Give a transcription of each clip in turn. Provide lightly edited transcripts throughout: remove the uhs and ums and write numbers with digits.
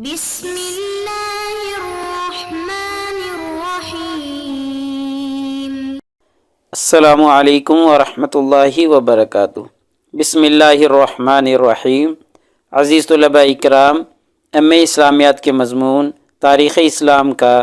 بسم اللہ الرحمن الرحیم۔ السلام علیکم ورحمۃ اللہ وبرکاتہ۔ بسم اللہ الرحمن الرحیم۔ عزیز طلباء اکرام، اسلامیات کے مضمون تاریخ اسلام کا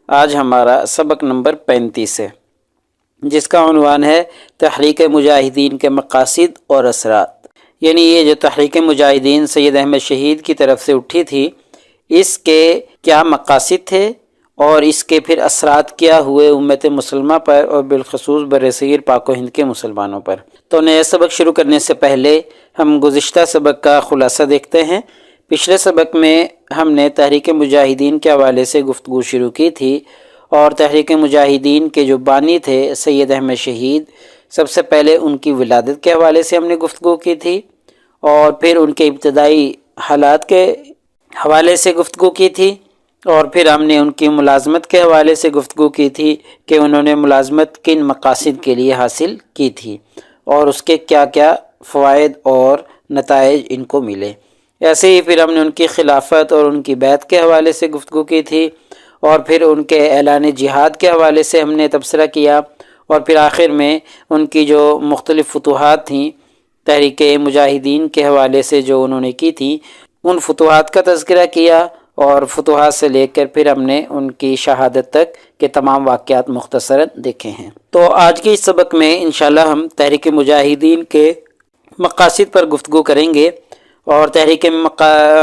آج ہمارا سبق نمبر 35 ہے، جس کا عنوان ہے تحریک مجاہدین کے مقاصد اور اثرات۔ یعنی یہ جو تحریک مجاہدین سید احمد شہید کی طرف سے اٹھی تھی، اس کے کیا مقاصد تھے اور اس کے پھر اثرات کیا ہوئے امت مسلمہ پر اور بالخصوص برصغیر پاک و ہند کے مسلمانوں پر۔ تو نئے سبق شروع کرنے سے پہلے ہم گزشتہ سبق کا خلاصہ دیکھتے ہیں۔ پچھلے سبق میں ہم نے تحریک مجاہدین کے حوالے سے گفتگو شروع کی تھی، اور تحریک مجاہدین کے جو بانی تھے سید احمد شہید، سب سے پہلے ان کی ولادت کے حوالے سے ہم نے گفتگو کی تھی، اور پھر ان کے ابتدائی حالات کے حوالے سے گفتگو کی تھی، اور پھر ہم نے ان کی ملازمت کے حوالے سے گفتگو کی تھی کہ انہوں نے ملازمت کن مقاصد کے لیے حاصل کی تھی اور اس کے کیا کیا فوائد اور نتائج ان کو ملے۔ ایسے ہی پھر ہم نے ان کی خلافت اور ان کی بیعت کے حوالے سے گفتگو کی تھی، اور پھر ان کے اعلان جہاد کے حوالے سے ہم نے تبصرہ کیا، اور پھر آخر میں ان کی جو مختلف فتوحات تھیں تحریک مجاہدین کے حوالے سے جو انہوں نے کی تھیں، ان فتوحات کا تذکرہ کیا، اور فتوحات سے لے کر پھر ہم نے ان کی شہادت تک کے تمام واقعات مختصراً دیکھے ہیں۔ تو آج کے اس سبق میں انشاءاللہ ہم تحریک مجاہدین کے مقاصد پر گفتگو کریں گے، اور تحریک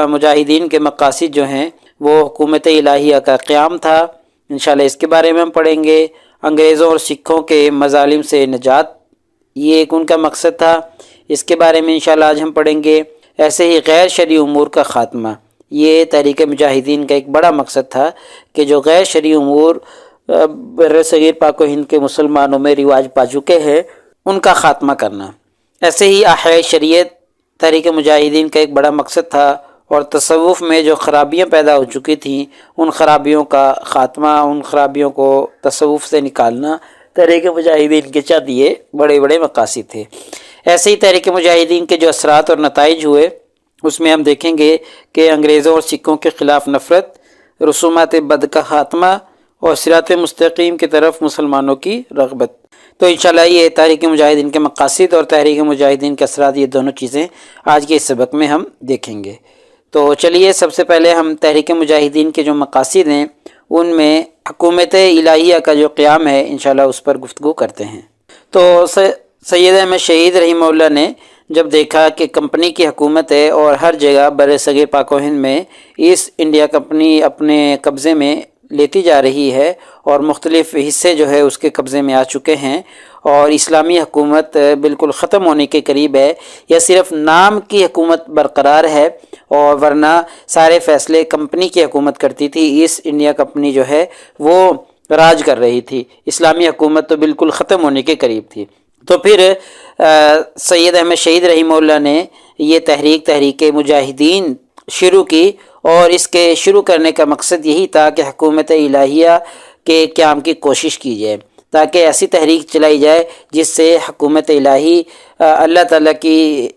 مجاہدین کے مقاصد جو ہیں وہ حکومت الہیہ کا قیام تھا، انشاءاللہ اس کے بارے میں ہم پڑھیں گے۔ انگریزوں اور سکھوں کے مظالم سے نجات، یہ ایک ان کا مقصد تھا، اس کے بارے میں انشاءاللہ آج ہم پڑھیں گے۔ ایسے ہی غیر شرعی امور کا خاتمہ، یہ تحریک مجاہدین کا ایک بڑا مقصد تھا کہ جو غیر شرعی امور برصغیر پاک و ہند کے مسلمانوں میں رواج پا چکے ہیں، ان کا خاتمہ کرنا۔ ایسے ہی احیاء شریعت تحریک مجاہدین کا ایک بڑا مقصد تھا، اور تصوف میں جو خرابیاں پیدا ہو چکی تھیں، ان خرابیوں کا خاتمہ، ان خرابیوں کو تصوف سے نکالنا تحریک مجاہدین کے چند یہ بڑے بڑے مقاصد تھے۔ ایسے ہی تحریک مجاہدین کے جو اثرات اور نتائج ہوئے، اس میں ہم دیکھیں گے کہ انگریزوں اور سکھوں کے خلاف نفرت، رسومات بد کا خاتمہ، اور صراط مستقیم کی طرف مسلمانوں کی رغبت۔ تو انشاءاللہ یہ تحریک مجاہدین کے مقاصد اور تحریک مجاہدین کے اثرات، یہ دونوں چیزیں آج کے اس سبق میں ہم دیکھیں گے۔ تو چلیے سب سے پہلے ہم تحریک مجاہدین کے جو مقاصد ہیں ان میں حکومت الہیہ کا جو قیام ہے انشاءاللہ اس پر گفتگو کرتے ہیں۔ تو سید احمد شہید رحمہ اللہ نے جب دیکھا کہ کمپنی کی حکومت ہے اور ہر جگہ برصغیر پاک و ہند میں ایسٹ انڈیا کمپنی اپنے قبضے میں لیتی جا رہی ہے، اور مختلف حصے جو ہے اس کے قبضے میں آ چکے ہیں، اور اسلامی حکومت بالکل ختم ہونے کے قریب ہے، یا صرف نام کی حکومت برقرار ہے، اور ورنہ سارے فیصلے کمپنی کی حکومت کرتی تھی، ایسٹ انڈیا کمپنی جو ہے وہ راج کر رہی تھی، اسلامی حکومت تو بالکل ختم ہونے کے قریب تھی۔ تو پھر سید احمد شہید رحمہ اللہ نے یہ تحریک مجاہدین شروع کی، اور اس کے شروع کرنے کا مقصد یہی تھا کہ حکومت الہیہ کے قیام کی کوشش کی جائے، تاکہ ایسی تحریک چلائی جائے جس سے حکومت الہی، اللہ تعالیٰ کی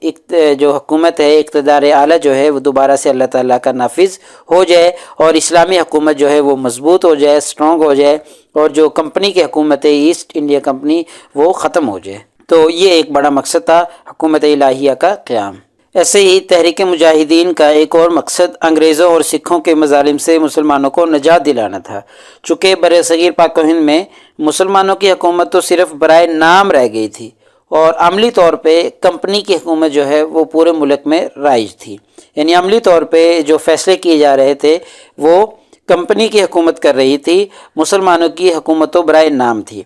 جو حکومت ہے، اقتدار اعلیٰ جو ہے وہ دوبارہ سے اللہ تعالیٰ کا نافذ ہو جائے، اور اسلامی حکومت جو ہے وہ مضبوط ہو جائے، اسٹرانگ ہو جائے، اور جو کمپنی کی حکومت ہے ایسٹ انڈیا کمپنی وہ ختم ہو جائے۔ تو یہ ایک بڑا مقصد تھا حکومت الہیہ کا قیام۔ ایسے ہی تحریک مجاہدین کا ایک اور مقصد انگریزوں اور سکھوں کے مظالم سے مسلمانوں کو نجات دلانا تھا۔ چونکہ برصغیر پاک و ہند میں مسلمانوں کی حکومت تو صرف برائے نام رہ گئی تھی، اور عملی طور پہ کمپنی کی حکومت جو ہے وہ پورے ملک میں رائج تھی، یعنی عملی طور پہ جو فیصلے کیے جا رہے تھے وہ کمپنی کی حکومت کر رہی تھی، مسلمانوں کی حکومت تو برائے نام تھی۔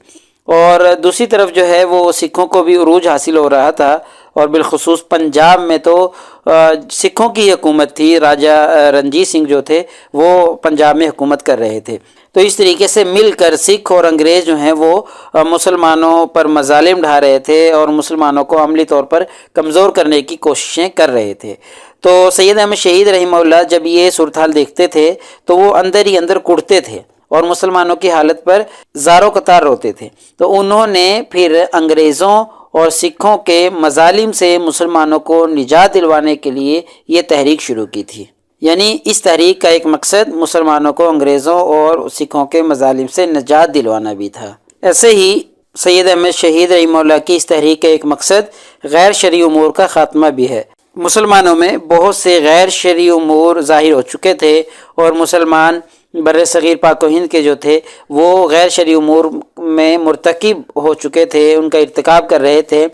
اور دوسری طرف جو ہے وہ سکھوں کو بھی عروج حاصل ہو رہا تھا، اور بالخصوص پنجاب میں تو سکھوں کی حکومت تھی، راجہ رنجیت سنگھ جو تھے وہ پنجاب میں حکومت کر رہے تھے۔ تو اس طریقے سے مل کر سکھ اور انگریز جو ہیں وہ مسلمانوں پر مظالم ڈھا رہے تھے، اور مسلمانوں کو عملی طور پر کمزور کرنے کی کوششیں کر رہے تھے۔ تو سید احمد شہید رحمہ اللہ جب یہ صورتحال دیکھتے تھے تو وہ اندر ہی اندر کڑتے تھے، اور مسلمانوں کی حالت پر زاروں قطار روتے تھے۔ تو انہوں نے پھر انگریزوں اور سکھوں کے مظالم سے مسلمانوں کو نجات دلوانے کے لیے یہ تحریک شروع کی تھی۔ یعنی اس تحریک کا ایک مقصد مسلمانوں کو انگریزوں اور سکھوں کے مظالم سے نجات دلوانا بھی تھا۔ ایسے ہی سید احمد شہید رحمہ اللہ کی اس تحریک کا ایک مقصد غیر شرعی امور کا خاتمہ بھی ہے۔ مسلمانوں میں بہت سے غیر شرعی امور ظاہر ہو چکے تھے اور مسلمان بر صغیر پاک و ہند کے جو تھے وہ غیر شرعی امور میں مرتکب ہو چکے تھے، ان کا ارتکاب کر رہے تھے۔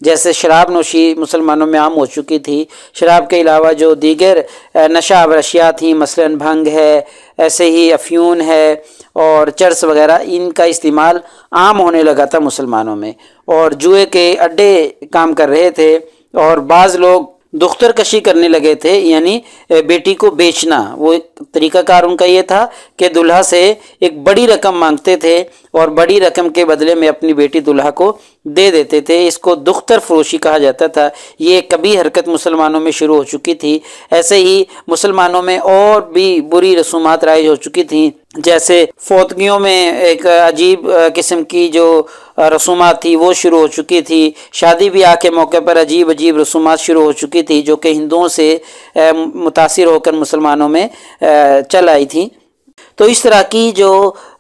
جیسے شراب نوشی مسلمانوں میں عام ہو چکی تھی، شراب کے علاوہ جو دیگر نشہ آور اشیاء تھیں مثلا بھنگ ہے، ایسے ہی افیون ہے اور چرس وغیرہ، ان کا استعمال عام ہونے لگا تھا مسلمانوں میں، اور جوئے کے اڈے کام کر رہے تھے، اور بعض لوگ دختر کشی کرنے لگے تھے، یعنی بیٹی کو بیچنا۔ وہ ایک طریقہ کار ان کا یہ تھا کہ دلہا سے ایک بڑی رقم مانگتے تھے اور بڑی رقم کے بدلے میں اپنی بیٹی دلہا کو دے دیتے تھے، اس کو دختر فروشی کہا جاتا تھا۔ یہ کبھی حرکت مسلمانوں میں شروع ہو چکی تھی۔ ایسے ہی مسلمانوں میں اور بھی بری رسومات رائج ہو چکی تھیں، جیسے فوتگیوں میں ایک عجیب قسم کی جو رسومات تھی وہ شروع ہو چکی تھی، شادی بیاہ کے موقع پر عجیب عجیب رسومات شروع ہو چکی تھی جو کہ ہندوؤں سے متاثر ہو کر مسلمانوں میں چل آئی تھیں۔ تو اس طرح کی جو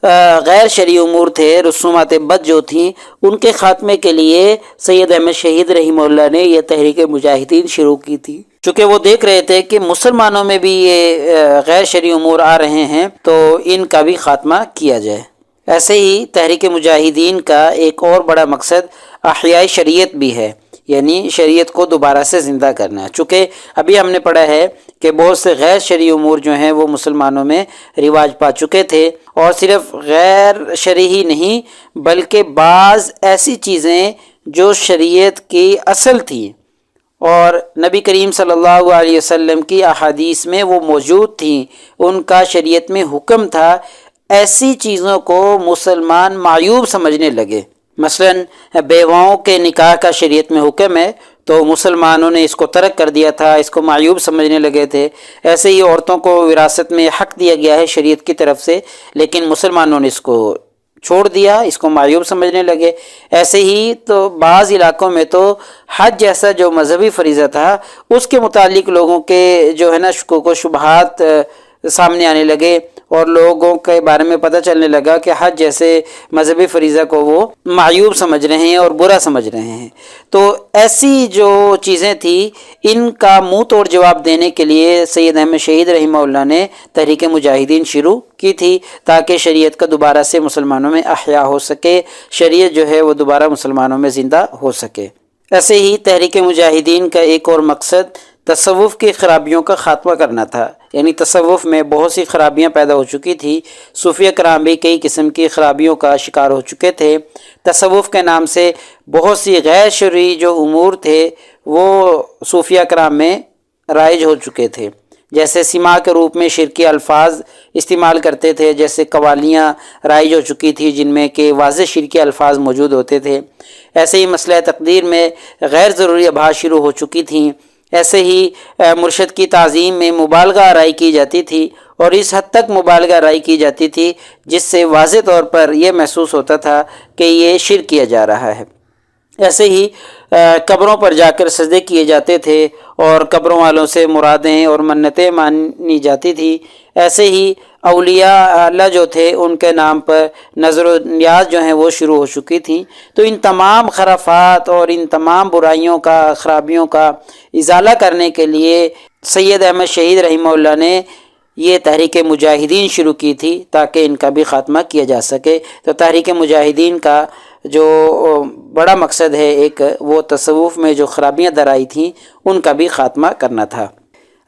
غیر شرعی امور تھے، رسومات بد جو تھیں، ان کے خاتمے کے لیے سید احمد شہید رحمہ اللہ نے یہ تحریک مجاہدین شروع کی تھی۔ چونکہ وہ دیکھ رہے تھے کہ مسلمانوں میں بھی یہ غیر شرعی امور آ رہے ہیں تو ان کا بھی خاتمہ کیا جائے۔ ایسے ہی تحریک مجاہدین کا ایک اور بڑا مقصد احیاء شریعت بھی ہے، یعنی شریعت کو دوبارہ سے زندہ کرنا ہے۔ چونکہ ابھی ہم نے پڑھا ہے کہ بہت سے غیر شرعی امور جو ہیں وہ مسلمانوں میں رواج پا چکے تھے، اور صرف غیر شرعی ہی نہیں بلکہ بعض ایسی چیزیں جو شریعت کی اصل تھیں اور نبی کریم صلی اللہ علیہ وسلم کی احادیث میں وہ موجود تھیں، ان کا شریعت میں حکم تھا، ایسی چیزوں کو مسلمان معیوب سمجھنے لگے۔ مثلا بیواؤں کے نکاح کا شریعت میں حکم ہے تو مسلمانوں نے اس کو ترک کر دیا تھا، اس کو معیوب سمجھنے لگے تھے۔ ایسے ہی عورتوں کو وراثت میں حق دیا گیا ہے شریعت کی طرف سے، لیکن مسلمانوں نے اس کو چھوڑ دیا، اس کو معیوب سمجھنے لگے۔ ایسے ہی تو بعض علاقوں میں تو حج جیسا جو مذہبی فریضہ تھا اس کے متعلق لوگوں کے جو ہے نا شکوک و شبہات سامنے آنے لگے، اور لوگوں کے بارے میں پتہ چلنے لگا کہ حج جیسے مذہبی فریضہ کو وہ معیوب سمجھ رہے ہیں اور برا سمجھ رہے ہیں۔ تو ایسی جو چیزیں تھیں ان کا منہ توڑ جواب دینے کے لیے سید احمد شہید رحمہ اللہ نے تحریک مجاہدین شروع کی تھی، تاکہ شریعت کا دوبارہ سے مسلمانوں میں احیاء ہو سکے، شریعت جو ہے وہ دوبارہ مسلمانوں میں زندہ ہو سکے۔ ایسے ہی تحریک مجاہدین کا ایک اور مقصد تصوف کی خرابیوں کا خاتمہ کرنا تھا، یعنی تصوف میں بہت سی خرابیاں پیدا ہو چکی تھی، صوفیہ کرام بھی کئی قسم کی خرابیوں کا شکار ہو چکے تھے۔ تصوف کے نام سے بہت سی غیر شرعی جو امور تھے وہ صوفیہ کرام میں رائج ہو چکے تھے، جیسے سما کے روپ میں شرکی الفاظ استعمال کرتے تھے، جیسے قوالیاں رائج ہو چکی تھی جن میں کہ واضح شرکی الفاظ موجود ہوتے تھے۔ ایسے ہی مسئلہ تقدیر میں غیر ضروری ابحاث شروع ہو چکی تھیں۔ ایسے ہی مرشد کی تعظیم میں مبالغہ آرائی کی جاتی تھی، اور اس حد تک مبالغہ آرائی کی جاتی تھی جس سے واضح طور پر یہ محسوس ہوتا تھا کہ یہ شرک کیا جا رہا ہے۔ ایسے ہی قبروں پر جا کر سجدے کیے جاتے تھے اور قبروں والوں سے مرادیں اور منتیں مانی جاتی تھی۔ ایسے ہی اولیاء اللہ جو تھے ان کے نام پر نظر و نیاز جو ہیں وہ شروع ہو چکی تھیں۔ تو ان تمام خرافات اور ان تمام برائیوں کا، خرابیوں کا ازالہ کرنے کے لیے سید احمد شہید رحمہ اللہ نے یہ تحریک مجاہدین شروع کی تھی تاکہ ان کا بھی خاتمہ کیا جا سکے۔ تو تحریک مجاہدین کا جو بڑا مقصد ہے ایک، وہ تصوف میں جو خرابیاں در آئی تھیں ان کا بھی خاتمہ کرنا تھا۔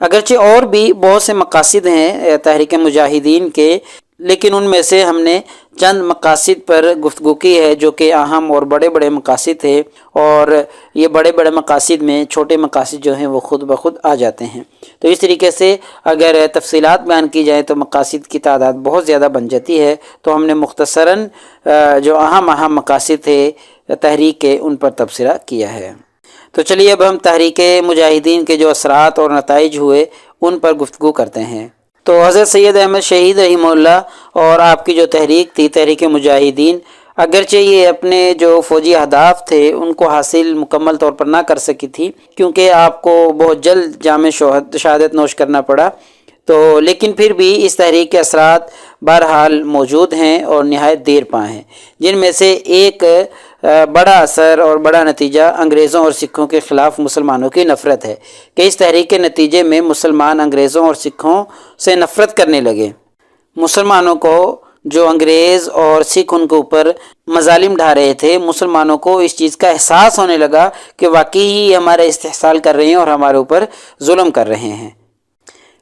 اگرچہ اور بھی بہت سے مقاصد ہیں تحریک مجاہدین کے، لیکن ان میں سے ہم نے چند مقاصد پر گفتگو کی ہے جو کہ اہم اور بڑے بڑے مقاصد تھے، اور یہ بڑے بڑے مقاصد میں چھوٹے مقاصد جو ہیں وہ خود بخود آ جاتے ہیں۔ تو اس طریقے سے اگر تفصیلات بیان کی جائیں تو مقاصد کی تعداد بہت زیادہ بن جاتی ہے، تو ہم نے مختصراً جو اہم مقاصد تھے تحریک کے ان پر تبصرہ کیا ہے۔ تو چلیے اب ہم تحریک مجاہدین کے جو اثرات اور نتائج ہوئے ان پر گفتگو کرتے ہیں۔ تو حضرت سید احمد شہید رحمہ اللہ اور آپ کی جو تحریک تھی تحریک مجاہدین، اگرچہ یہ اپنے جو فوجی اہداف تھے ان کو حاصل مکمل طور پر نہ کر سکی تھی، کیونکہ آپ کو بہت جلد جام شہادت نوش کرنا پڑا۔ تو لیکن پھر بھی اس تحریک کے اثرات بہرحال موجود ہیں اور نہایت دیر پا ہیں، جن میں سے ایک بڑا اثر اور بڑا نتیجہ انگریزوں اور سکھوں کے خلاف مسلمانوں کی نفرت ہے کہ اس تحریک کے نتیجے میں مسلمان انگریزوں اور سکھوں سے نفرت کرنے لگے۔ مسلمانوں کو جو انگریز اور سکھ ان کے اوپر مظالم ڈھا رہے تھے، مسلمانوں کو اس چیز کا احساس ہونے لگا کہ واقعی یہ ہمارا استحصال کر رہے ہیں اور ہمارے اوپر ظلم کر رہے ہیں۔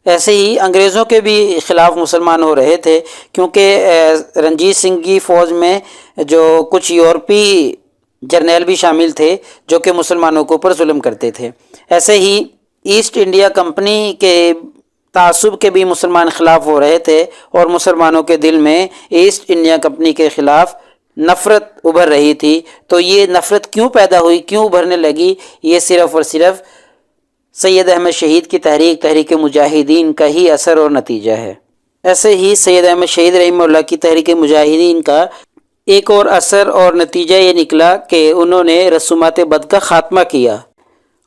ایسے ہی انگریزوں کے بھی خلاف مسلمان ہو رہے تھے، کیونکہ رنجیت سنگھ کی فوج میں جو کچھ یورپی جرنیل بھی شامل تھے جو کہ مسلمانوں کے اوپر ظلم کرتے تھے۔ ایسے ہی ایسٹ انڈیا کمپنی کے تعصب کے بھی مسلمان خلاف ہو رہے تھے، اور مسلمانوں کے دل میں ایسٹ انڈیا کمپنی کے خلاف نفرت ابھر رہی تھی۔ تو یہ نفرت کیوں پیدا ہوئی، کیوں ابھرنے لگی؟ یہ صرف اور صرف سید احمد شہید کی تحریک مجاہدین کا ہی اثر اور نتیجہ ہے۔ ایسے ہی سید احمد شہید رحمہ اللہ کی تحریک مجاہدین کا ایک اور اثر اور نتیجہ یہ نکلا کہ انہوں نے رسومات بد کا خاتمہ کیا،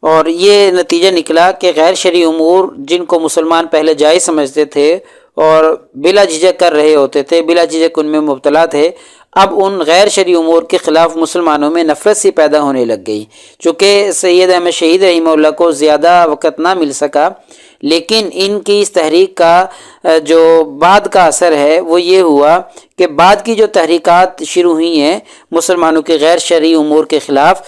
اور یہ نتیجہ نکلا کہ غیر شرعی امور جن کو مسلمان پہلے جائز سمجھتے تھے اور بلا جھجک کر رہے ہوتے تھے، بلا جھجک ان میں مبتلا تھے، اب ان غیر شرعی امور کے خلاف مسلمانوں میں نفرت سی پیدا ہونے لگ گئی۔ چونکہ سید احمد شہید رحمہ اللہ کو زیادہ وقت نہ مل سکا، لیکن ان کی اس تحریک کا جو بعد کا اثر ہے وہ یہ ہوا کہ بعد کی جو تحریکات شروع ہوئی ہیں مسلمانوں کے غیر شرعی امور کے خلاف،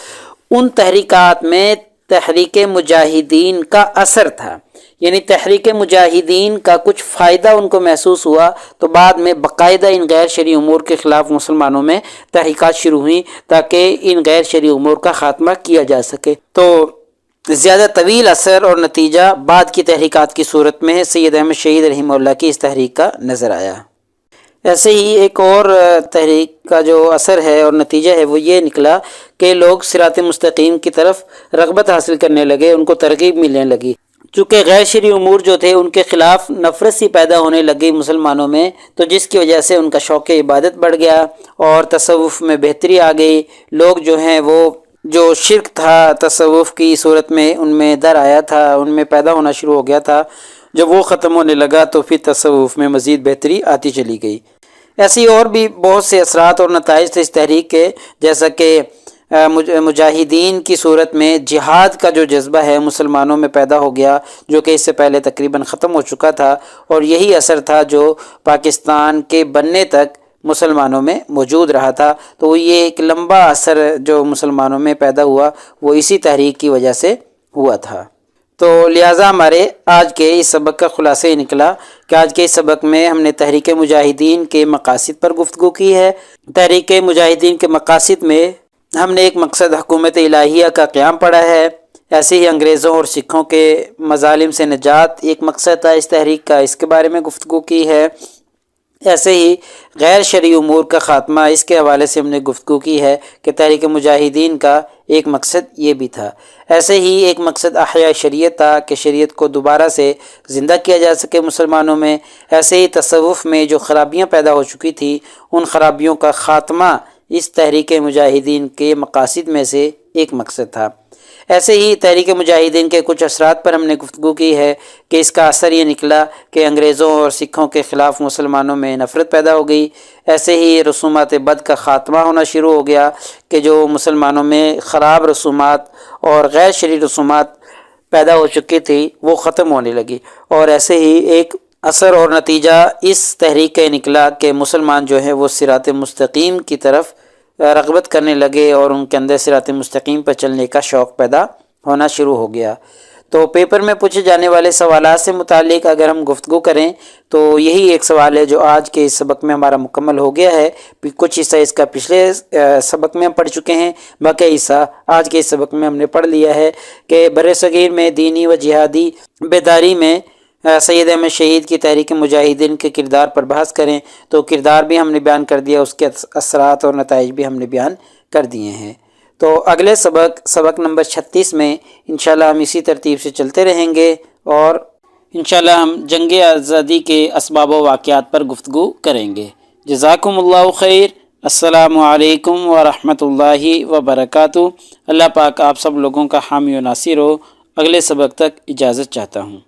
ان تحریکات میں تحریک مجاہدین کا اثر تھا، یعنی تحریک مجاہدین کا کچھ فائدہ ان کو محسوس ہوا، تو بعد میں باقاعدہ ان غیر شرعی امور کے خلاف مسلمانوں میں تحریکات شروع ہوئیں تاکہ ان غیر شرعی امور کا خاتمہ کیا جا سکے۔ تو زیادہ طویل اثر اور نتیجہ بعد کی تحریکات کی صورت میں سید احمد شہید رحمہ اللہ کی اس تحریک کا نظر آیا۔ ایسے ہی ایک اور تحریک کا جو اثر ہے اور نتیجہ ہے وہ یہ نکلا کہ لوگ صراط مستقیم کی طرف رغبت حاصل کرنے لگے، ان کو ترغیب ملنے لگی۔ چونکہ غیر شرعی امور جو تھے ان کے خلاف نفرت سی پیدا ہونے لگی مسلمانوں میں، تو جس کی وجہ سے ان کا شوق عبادت بڑھ گیا اور تصوف میں بہتری آ گئی۔ لوگ جو ہیں وہ جو شرک تھا تصوف کی صورت میں ان میں در آیا تھا، ان میں پیدا ہونا شروع ہو گیا تھا، جب وہ ختم ہونے لگا تو پھر تصوف میں مزید بہتری آتی چلی گئی۔ ایسی اور بھی بہت سے اثرات اور نتائج تھے اس تحریک کے، جیسا کہ مجاہدین کی صورت میں جہاد کا جو جذبہ ہے مسلمانوں میں پیدا ہو گیا، جو کہ اس سے پہلے تقریباً ختم ہو چکا تھا، اور یہی اثر تھا جو پاکستان کے بننے تک مسلمانوں میں موجود رہا تھا۔ تو یہ ایک لمبا اثر جو مسلمانوں میں پیدا ہوا وہ اسی تحریک کی وجہ سے ہوا تھا۔ تو لہٰذا ہمارے آج کے اس سبق کا خلاصہ یہ نکلا کہ آج کے اس سبق میں ہم نے تحریک مجاہدین کے مقاصد پر گفتگو کی ہے۔ تحریک مجاہدین کے مقاصد میں ہم نے ایک مقصد حکومت الہیہ کا قیام پڑھا ہے، ایسے ہی انگریزوں اور سکھوں کے مظالم سے نجات ایک مقصد تھا اس تحریک کا، اس کے بارے میں گفتگو کی ہے۔ ایسے ہی غیر شرعی امور کا خاتمہ، اس کے حوالے سے ہم نے گفتگو کی ہے کہ تحریک مجاہدین کا ایک مقصد یہ بھی تھا۔ ایسے ہی ایک مقصد احیاء شریعت تھا کہ شریعت کو دوبارہ سے زندہ کیا جا سکے مسلمانوں میں۔ ایسے ہی تصوف میں جو خرابیاں پیدا ہو چکی تھی ان خرابیوں کا خاتمہ اس تحریک مجاہدین کے مقاصد میں سے ایک مقصد تھا۔ ایسے ہی تحریک مجاہدین کے کچھ اثرات پر ہم نے گفتگو کی ہے کہ اس کا اثر یہ نکلا کہ انگریزوں اور سکھوں کے خلاف مسلمانوں میں نفرت پیدا ہو گئی۔ ایسے ہی رسومات بد کا خاتمہ ہونا شروع ہو گیا کہ جو مسلمانوں میں خراب رسومات اور غیر شرعی رسومات پیدا ہو چکی تھی وہ ختم ہونے لگی۔ اور ایسے ہی ایک اثر اور نتیجہ اس تحریک کا نکلا کہ مسلمان جو ہے وہ صراط مستقیم کی طرف رغبت کرنے لگے اور ان کے اندر صراط مستقیم پر چلنے کا شوق پیدا ہونا شروع ہو گیا۔ تو پیپر میں پوچھے جانے والے سوالات سے متعلق اگر ہم گفتگو کریں تو یہی ایک سوال ہے جو آج کے اس سبق میں ہمارا مکمل ہو گیا ہے۔ کچھ حصہ اس کا پچھلے سبق میں ہم پڑھ چکے ہیں، باقی حصہ آج کے اس سبق میں ہم نے پڑھ لیا ہے کہ بر صغیر میں دینی و جہادی بیداری میں سید احمد شہید کی تحریک مجاہدین کے کردار پر بحث کریں تو کردار بھی ہم نے بیان کر دیا، اس کے اثرات اور نتائج بھی ہم نے بیان کر دیے ہیں۔ تو اگلے سبق نمبر 36 میں انشاءاللہ ہم اسی ترتیب سے چلتے رہیں گے اور انشاءاللہ ہم جنگ آزادی کے اسباب و واقعات پر گفتگو کریں گے۔ جزاکم اللہ خیر۔ السلام علیکم ورحمۃ اللہ وبرکاتہ۔ اللہ پاک آپ سب لوگوں کا حامی و ناصر ہو۔ اگلے سبق تک اجازت چاہتا ہوں۔